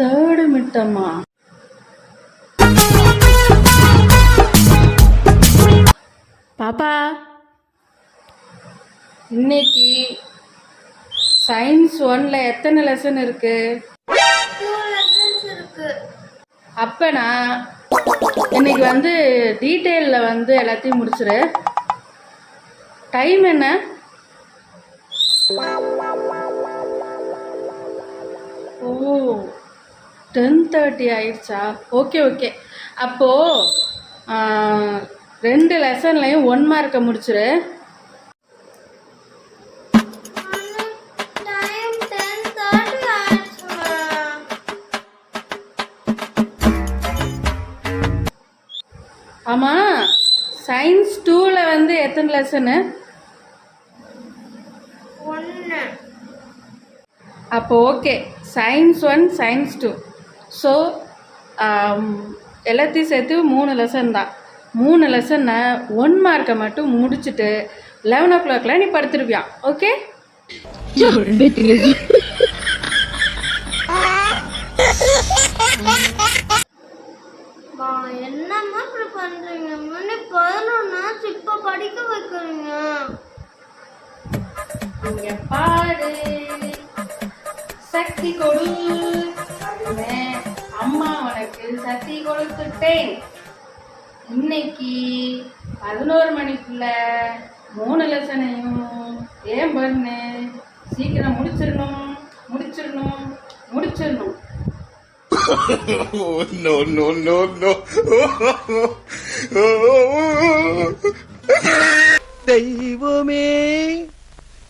Third மிட்டமா? பாப்பா, இன்னைக்கு science 1ல எத்தனை லெசன் இருக்கு? அப்ப நான் இன்னைக்கு டீட்டெயிலில் எல்லாத்தையும் முடிச்சிரு. டைம் என்ன? ஓ, 10:30 ஆயிடுச்சா? Okay okay. அப்போது 2 லெசன்லையும் 1 மார்க்கை முடிச்சிரு. ஆமாம், சயின்ஸ் 2ல் எத்தனை லெசனு? 1. அப்போ ஓகே, சயின்ஸ் 1 சயின்ஸ் 2. ஸோ எல்லாத்தையும் சேர்த்து 3 லெசன் தான். 3 லெசனை 1 மார்க்கை மட்டும் முடிச்சுட்டு 11 o'clock நீ படுத்துருவியான். ஓகே? என்னம்மா இப்படி பண்றீங்க? மணி 11 இப்ப படிக்க வைக்கிறீங்க. இங்க பாரு, சக்தி கொடு. அம்மா உனக்கு சக்தி கொடுத்துட்டேன். இன்னைக்கு 11 மணிக்குள்ள 3 லெசனையும் ஏன் பண்ணு, சீக்கிரம் முடிச்சிடணும் முடிச்சிடணும் முடிச்சிடணும். No, no, no, no. தெய்வமே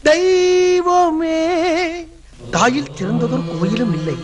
தெய்வமே, தாயில் சிறந்ததொரு கோயிலும் இல்லை.